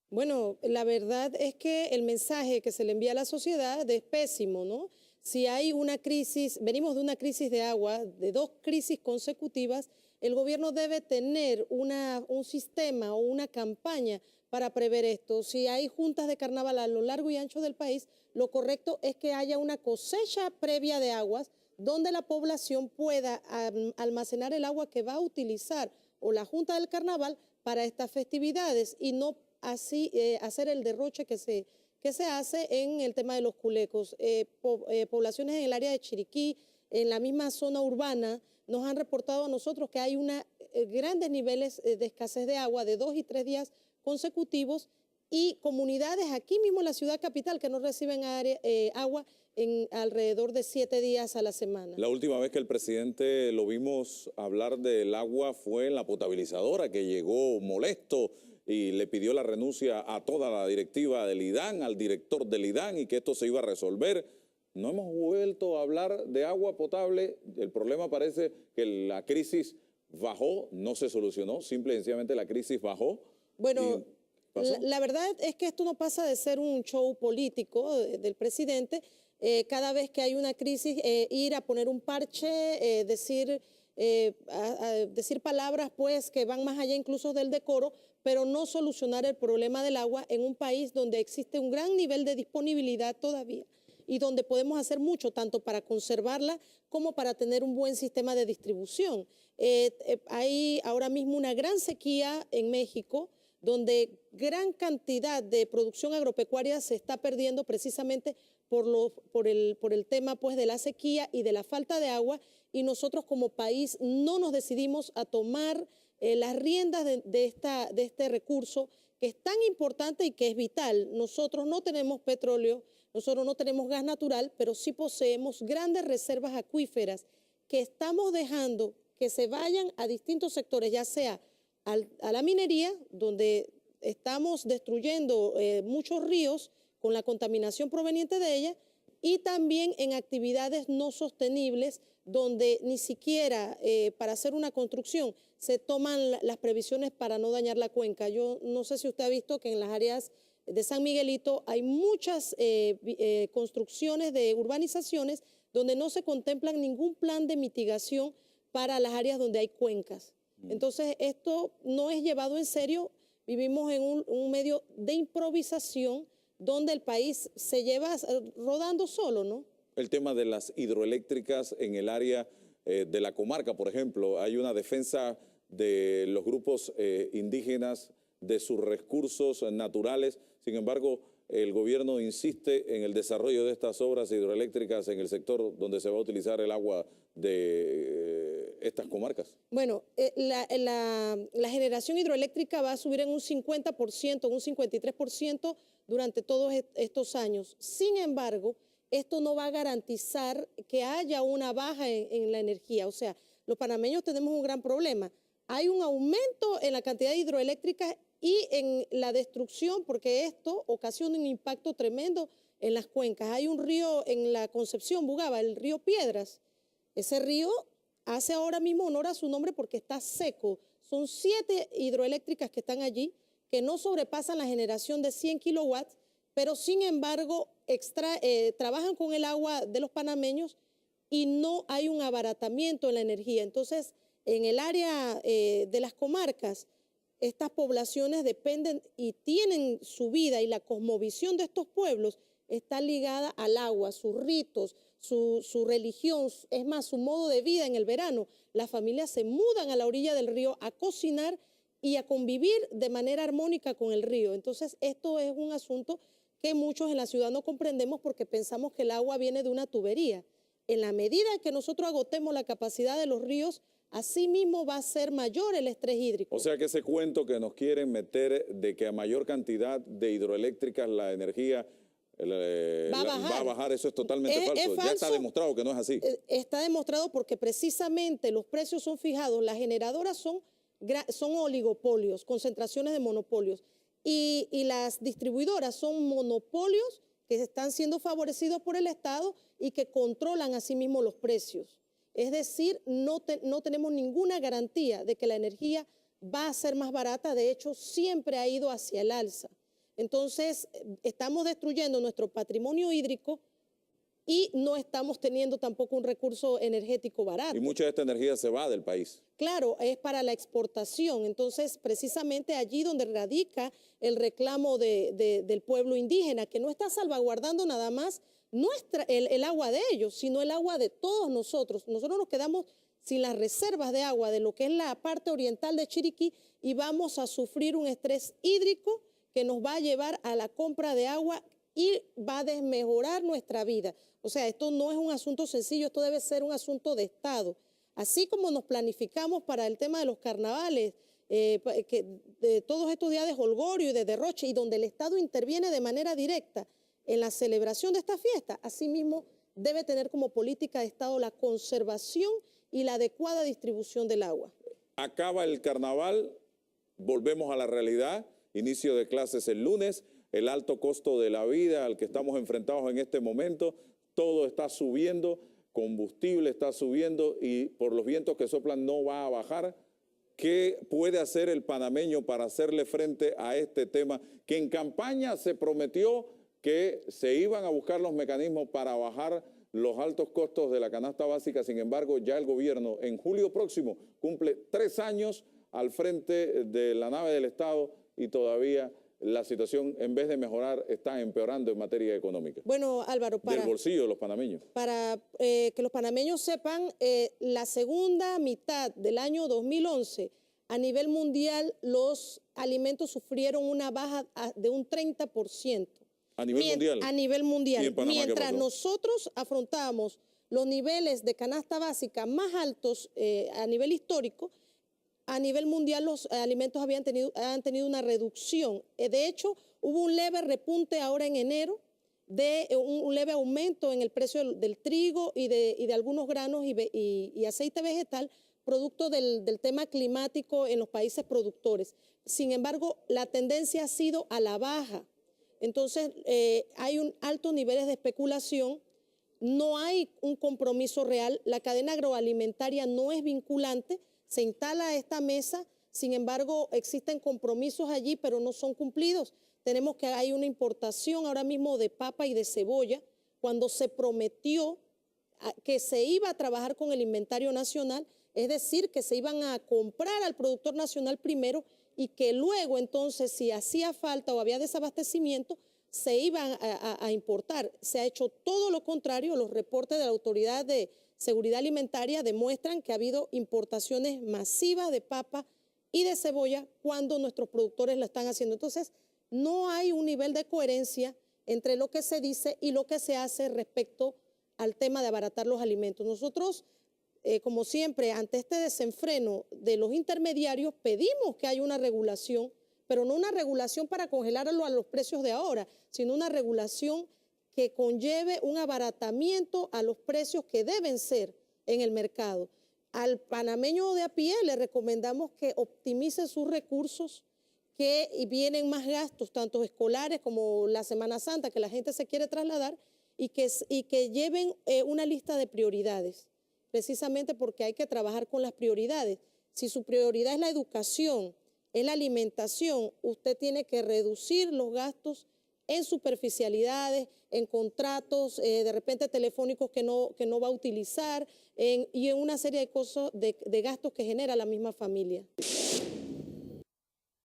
Bueno, la verdad es que el mensaje que se le envía a la sociedad es pésimo, ¿no? Si hay una crisis, venimos de una crisis de agua, de dos crisis consecutivas, el gobierno debe tener un sistema o una campaña para prever esto. Si hay juntas de carnaval a lo largo y ancho del país, lo correcto es que haya una cosecha previa de aguas donde la población pueda almacenar el agua que va a utilizar o la junta del carnaval para estas festividades y no así hacer el derroche que se hace en el tema de los culecos. Poblaciones en el área de Chiriquí, en la misma zona urbana, nos han reportado a nosotros que hay grandes niveles de escasez de agua de 2 y 3 días consecutivos y comunidades aquí mismo en la ciudad capital que no reciben agua en alrededor de 7 días a la semana. La última vez que el presidente lo vimos hablar del agua fue en la potabilizadora, que llegó molesto y le pidió la renuncia a toda la directiva del IDAN, al director del IDAN, y que esto se iba a resolver. No hemos vuelto a hablar de agua potable. El problema parece que la crisis bajó, no se solucionó, simple y sencillamente la crisis bajó. Bueno, la verdad es que esto no pasa de ser un show político del presidente. Cada vez que hay una crisis, ir a poner un parche, decir palabras pues que van más allá incluso del decoro, pero no solucionar el problema del agua en un país donde existe un gran nivel de disponibilidad todavía y donde podemos hacer mucho, tanto para conservarla como para tener un buen sistema de distribución. Hay ahora mismo una gran sequía en México, donde gran cantidad de producción agropecuaria se está perdiendo precisamente por el tema pues, de la sequía y de la falta de agua, y nosotros como país no nos decidimos a tomar las riendas de este recurso que es tan importante y que es vital. Nosotros no tenemos petróleo, nosotros no tenemos gas natural, pero sí poseemos grandes reservas acuíferas que estamos dejando que se vayan a distintos sectores, ya sea a la minería, donde estamos destruyendo muchos ríos con la contaminación proveniente de ella, y también en actividades no sostenibles, donde ni siquiera para hacer una construcción se toman las previsiones para no dañar la cuenca. Yo no sé si usted ha visto que en las áreas de San Miguelito hay muchas construcciones de urbanizaciones donde no se contemplan ningún plan de mitigación para las áreas donde hay cuencas. Entonces, esto no es llevado en serio. Vivimos en un medio de improvisación donde el país se lleva rodando solo, ¿no? El tema de las hidroeléctricas en el área de la comarca, por ejemplo, hay una defensa de los grupos indígenas, de sus recursos naturales. Sin embargo, el gobierno insiste en el desarrollo de estas obras hidroeléctricas en el sector donde se va a utilizar el agua de estas comarcas. Bueno, la generación hidroeléctrica va a subir en un 50%, en un 53% durante todos estos años. Sin embargo, esto no va a garantizar que haya una baja en la energía. O sea, los panameños tenemos un gran problema. Hay un aumento en la cantidad de hidroeléctricas y en la destrucción, porque esto ocasiona un impacto tremendo en las cuencas. Hay un río en la Concepción, Bugaba, el río Piedras. Ese río hace ahora mismo honor a su nombre porque está seco. Son 7 hidroeléctricas que están allí, que no sobrepasan la generación de 100 kilowatts, pero sin embargo trabajan con el agua de los panameños y no hay un abaratamiento en la energía. Entonces, en el área de las comarcas, estas poblaciones dependen y tienen su vida, y la cosmovisión de estos pueblos está ligada al agua, sus ritos, su religión, es más, su modo de vida en el verano. Las familias se mudan a la orilla del río a cocinar y a convivir de manera armónica con el río. Entonces, esto es un asunto que muchos en la ciudad no comprendemos porque pensamos que el agua viene de una tubería. En la medida que nosotros agotemos la capacidad de los ríos, así mismo va a ser mayor el estrés hídrico. O sea que ese cuento que nos quieren meter de que a mayor cantidad de hidroeléctricas la energía va a bajar, eso es totalmente falso. Es falso. Ya está demostrado que no es así. Está demostrado porque precisamente los precios son fijados. Las generadoras son oligopolios, concentraciones de monopolios. Y las distribuidoras son monopolios que están siendo favorecidos por el Estado y que controlan asimismo los precios. Es decir, no tenemos ninguna garantía de que la energía va a ser más barata. De hecho, siempre ha ido hacia el alza. Entonces, estamos destruyendo nuestro patrimonio hídrico y no estamos teniendo tampoco un recurso energético barato. Y mucha de esta energía se va del país. Claro, es para la exportación. Entonces, precisamente allí donde radica el reclamo del pueblo indígena, que no está salvaguardando nada más el agua de ellos, sino el agua de todos nosotros. Nosotros nos quedamos sin las reservas de agua de lo que es la parte oriental de Chiriquí y vamos a sufrir un estrés hídrico que nos va a llevar a la compra de agua y va a desmejorar nuestra vida. O sea, esto no es un asunto sencillo, esto debe ser un asunto de Estado. Así como nos planificamos para el tema de los carnavales, de todos estos días de jolgorio y de derroche, y donde el Estado interviene de manera directa en la celebración de esta fiesta, asimismo debe tener como política de Estado la conservación y la adecuada distribución del agua. Acaba el carnaval, volvemos a la realidad, inicio de clases el lunes, el alto costo de la vida al que estamos enfrentados en este momento, todo está subiendo, combustible está subiendo y por los vientos que soplan no va a bajar. ¿Qué puede hacer el panameño para hacerle frente a este tema? Que en campaña se prometió que se iban a buscar los mecanismos para bajar los altos costos de la canasta básica. Sin embargo, ya el gobierno en julio próximo cumple 3 años al frente de la nave del Estado y todavía la situación, en vez de mejorar, está empeorando en materia económica. Bueno, Álvaro, del bolsillo de los panameños. Para que los panameños sepan, la segunda mitad del año 2011, a nivel mundial, los alimentos sufrieron una baja de un 30%. ¿A nivel mundial? A nivel mundial. ¿Y en Panamá mientras nosotros afrontábamos los niveles de canasta básica más altos a nivel histórico, a nivel mundial los alimentos han tenido una reducción. De hecho, hubo un leve repunte ahora en enero, un leve aumento en el precio del trigo y de algunos granos y aceite vegetal, producto del tema climático en los países productores. Sin embargo, la tendencia ha sido a la baja. Entonces, hay altos niveles de especulación, no hay un compromiso real, la cadena agroalimentaria no es vinculante, se instala esta mesa, sin embargo, existen compromisos allí, pero no son cumplidos. Tenemos que hay una importación ahora mismo de papa y de cebolla, cuando se prometió que se iba a trabajar con el inventario nacional, es decir, que se iban a comprar al productor nacional primero y que luego entonces, si hacía falta o había desabastecimiento, se iban a importar. Se ha hecho todo lo contrario. Los reportes de la Autoridad de Seguridad Alimentaria demuestran que ha habido importaciones masivas de papa y de cebolla cuando nuestros productores lo están haciendo. Entonces, no hay un nivel de coherencia entre lo que se dice y lo que se hace respecto al tema de abaratar los alimentos. Nosotros, como siempre, ante este desenfreno de los intermediarios, pedimos que haya una regulación, pero no una regulación para congelarlo a los precios de ahora, sino una regulación que conlleve un abaratamiento a los precios que deben ser en el mercado. Al panameño de a pie le recomendamos que optimice sus recursos, que vienen más gastos, tanto escolares como la Semana Santa, que la gente se quiere trasladar, y que lleven una lista de prioridades, precisamente porque hay que trabajar con las prioridades. Si su prioridad es la educación, es la alimentación, usted tiene que reducir los gastos en superficialidades, en contratos, de repente telefónicos que no va a utilizar, y en una serie de cosas, de gastos que genera la misma familia.